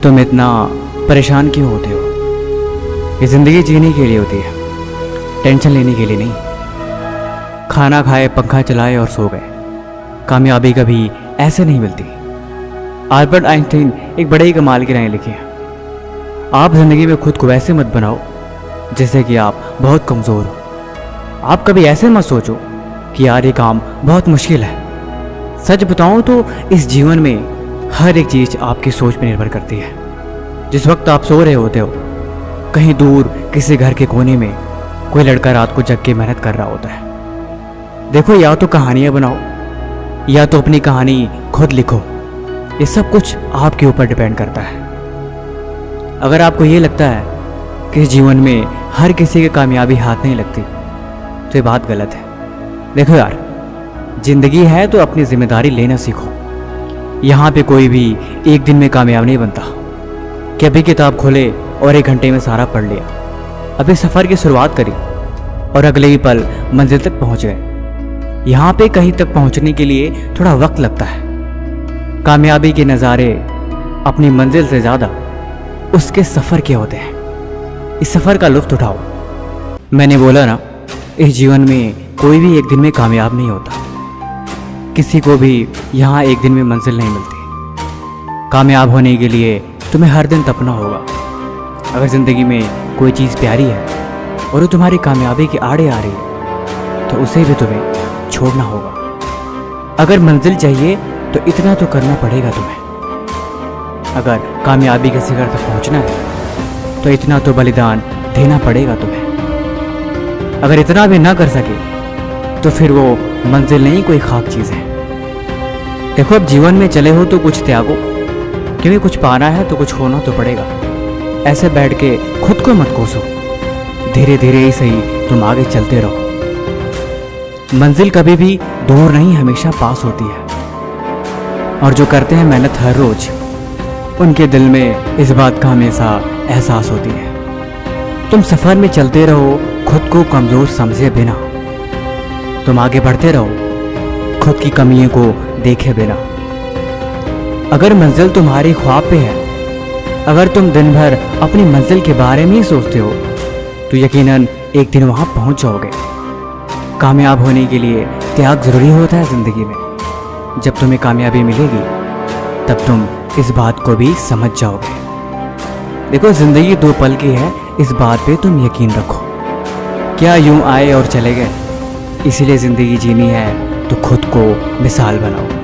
तुम इतना परेशान क्यों होते हो? ये ज़िंदगी जीने के लिए होती है, टेंशन लेने के लिए नहीं। खाना खाए, पंखा चलाए और सो गए। कामयाबी कभी ऐसे नहीं मिलती। अल्बर्ट आइंस्टीन एक बड़े ही कमाल की राय लिखी है, आप ज़िंदगी में खुद को वैसे मत बनाओ जैसे कि आप बहुत कमज़ोर हो। आप कभी ऐसे मत सोचो कि यार ये काम बहुत मुश्किल है। सच बताऊं तो इस जीवन में हर एक चीज़ आपकी सोच पर निर्भर करती है। जिस वक्त आप सो रहे होते हो, कहीं दूर किसी घर के कोने में कोई लड़का रात को जग के मेहनत कर रहा होता है। देखो, या तो कहानियाँ बनाओ या तो अपनी कहानी खुद लिखो। ये सब कुछ आपके ऊपर डिपेंड करता है। अगर आपको ये लगता है कि इस जीवन में हर किसी की कामयाबी हाथ नहीं लगती, तो ये बात गलत है। देखो यार, जिंदगी है तो अपनी जिम्मेदारी लेना सीखो। यहाँ पे कोई भी एक दिन में कामयाब नहीं बनता कि अभी किताब खोले और 1 घंटे में सारा पढ़ लिया। अभी सफ़र की शुरुआत करी और अगले ही पल मंजिल तक पहुँच गए। यहाँ पे कहीं तक पहुँचने के लिए थोड़ा वक्त लगता है। कामयाबी के नज़ारे अपनी मंजिल से ज़्यादा उसके सफ़र के होते हैं। इस सफ़र का लुत्फ़ उठाओ। मैंने बोला ना, इस जीवन में कोई भी एक दिन में कामयाब नहीं होता। किसी को भी यहाँ एक दिन में मंजिल नहीं मिलती। कामयाब होने के लिए तुम्हें हर दिन तपना होगा। अगर ज़िंदगी में कोई चीज़ प्यारी है और वो तुम्हारी कामयाबी के आड़े आ रही है, तो उसे भी तुम्हें छोड़ना होगा। अगर मंजिल चाहिए तो इतना तो करना पड़ेगा तुम्हें। अगर कामयाबी के शिखर तक पहुँचना है तो इतना तो बलिदान देना पड़ेगा तुम्हें। अगर इतना भी ना कर सके तो फिर वो मंजिल नहीं, कोई खाक चीज़ है। देखो, अब जीवन में चले हो तो कुछ त्यागो, क्योंकि कुछ पाना है तो कुछ होना तो पड़ेगा। ऐसे बैठ के खुद को मत कोसो। धीरे धीरे ही सही तुम आगे चलते रहो। मंजिल कभी भी दूर नहीं, हमेशा पास होती है। और जो करते हैं मेहनत हर रोज, उनके दिल में इस बात का हमेशा एहसास होती है। तुम सफ़र में चलते रहो, खुद को कमज़ोर समझे बिना। तुम आगे बढ़ते रहो, खुद की कमियों को देखे बिना। अगर मंजिल तुम्हारी ख्वाब पे है, अगर तुम दिन भर अपनी मंजिल के बारे में ही सोचते हो, तो यकीनन एक दिन वहाँ पहुँच जाओगे। कामयाब होने के लिए त्याग ज़रूरी होता है ज़िंदगी में। जब तुम्हें कामयाबी मिलेगी तब तुम इस बात को भी समझ जाओगे। देखो, ज़िंदगी 2 पल की है, इस बात पे तुम यकीन रखो। क्या यूं आए और चले गए? इसीलिए ज़िंदगी जीनी है तो खुद को मिसाल बनाओ।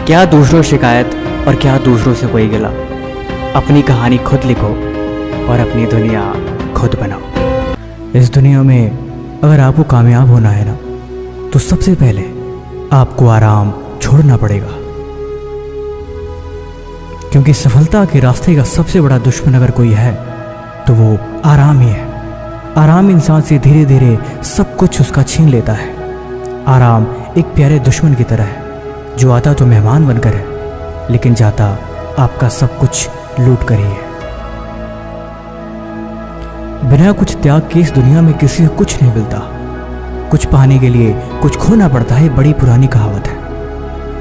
क्या दूसरों शिकायत और क्या दूसरों से कोई गिला। अपनी कहानी खुद लिखो और अपनी दुनिया खुद बनाओ। इस दुनिया में अगर आपको कामयाब होना है ना, तो सबसे पहले आपको आराम छोड़ना पड़ेगा। क्योंकि सफलता के रास्ते का सबसे बड़ा दुश्मन अगर कोई है तो वो आराम ही है। आराम इंसान से धीरे धीरे सब कुछ उसका छीन लेता है। आराम एक प्यारे दुश्मन की तरह है, जो आता तो मेहमान बनकर है, लेकिन जाता आपका सब कुछ लूट कर ही है। बिना कुछ त्याग के इस दुनिया में किसी को कुछ नहीं मिलता। कुछ पाने के लिए कुछ खोना पड़ता है, बड़ी पुरानी कहावत है।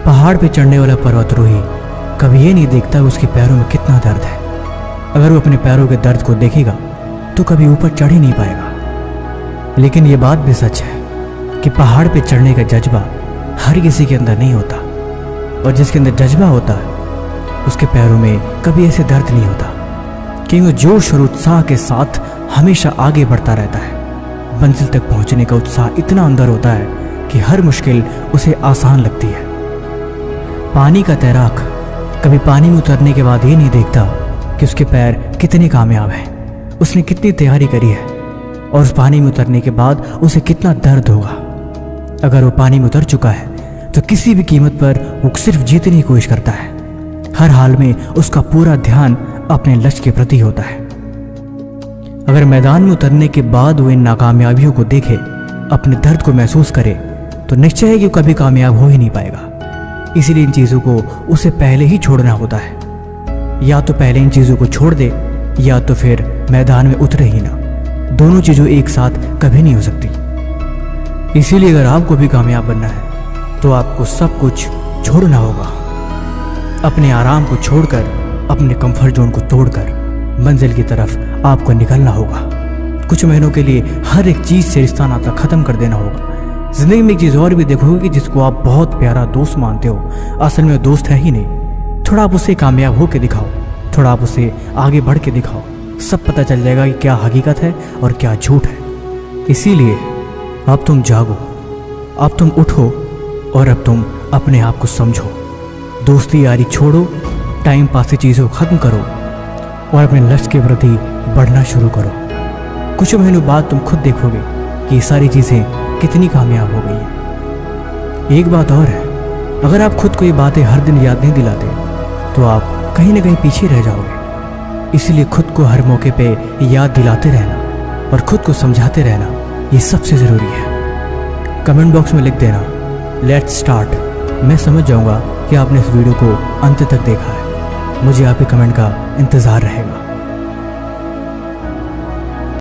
पहाड़ पे चढ़ने वाला पर्वतारोही कभी ये नहीं देखता उसके पैरों में कितना दर्द है। अगर वो अपने पैरों के दर्द को देखेगा तो कभी ऊपर चढ़ ही नहीं पाएगा। लेकिन ये बात भी सच है कि पहाड़ पे चढ़ने का जज्बा हर किसी के अंदर नहीं होता, और जिसके अंदर जज्बा होता है उसके पैरों में कभी ऐसे दर्द नहीं होता, क्योंकि वो जोश और उत्साह के साथ हमेशा आगे बढ़ता रहता है। मंजिल तक पहुंचने का उत्साह इतना अंदर होता है कि हर मुश्किल उसे आसान लगती है। पानी का तैराक कभी पानी में उतरने के बाद ये नहीं देखता कि उसके पैर कितने कामयाब हैं, उसने कितनी तैयारी करी है, और उस पानी में उतरने के बाद उसे कितना दर्द होगा। अगर वो पानी में उतर चुका है तो किसी भी कीमत पर वो सिर्फ जीतने की कोशिश करता है। हर हाल में उसका पूरा ध्यान अपने लक्ष्य के प्रति होता है। अगर मैदान में उतरने के बाद वो इन नाकामयाबियों को देखे, अपने दर्द को महसूस करे, तो निश्चय है कि वो कभी कामयाब हो ही नहीं पाएगा। इसीलिए इन चीज़ों को उसे पहले ही छोड़ना होता है। या तो पहले इन चीज़ों को छोड़ दे, या तो फिर मैदान में उतरे ही ना। दोनों चीज़ों एक साथ कभी नहीं हो सकती। इसीलिए अगर आपको भी कामयाब बनना है तो आपको सब कुछ छोड़ना होगा। अपने आराम को छोड़कर अपने कंफर्ट जोन को तोड़कर मंजिल की तरफ आपको निकलना होगा। कुछ महीनों के लिए हर एक चीज़ से रिश्ता नाता ख़त्म कर देना होगा। ज़िंदगी में एक चीज़ और भी देखोगे कि जिसको आप बहुत प्यारा दोस्त मानते हो, असल में दोस्त है ही नहीं। थोड़ा आप उसे कामयाब हो के दिखाओ, थोड़ा आप उसे आगे बढ़ के दिखाओ, सब पता चल जाएगा कि क्या हकीकत है और क्या झूठ है। इसीलिए अब तुम जागो, अब तुम उठो और अब तुम अपने आप को समझो। दोस्ती यारी छोड़ो, टाइम पास की चीज़ों को ख़त्म करो और अपने लक्ष्य के प्रति बढ़ना शुरू करो। कुछ महीनों बाद तुम खुद देखोगे कि ये सारी चीज़ें कितनी कामयाब हो गई हैं। एक बात और है, अगर आप खुद को ये बातें हर दिन याद नहीं दिलाते तो आप कहीं ना कहीं पीछे रह जाओगे। इसलिए खुद को हर मौके पे याद दिलाते रहना और खुद को समझाते रहना, ये सबसे ज़रूरी है। कमेंट बॉक्स में लिख देना लेट्स स्टार्ट। मैं समझ जाऊंगा कि आपने इस वीडियो को अंत तक देखा है। मुझे आपके कमेंट का इंतज़ार रहेगा।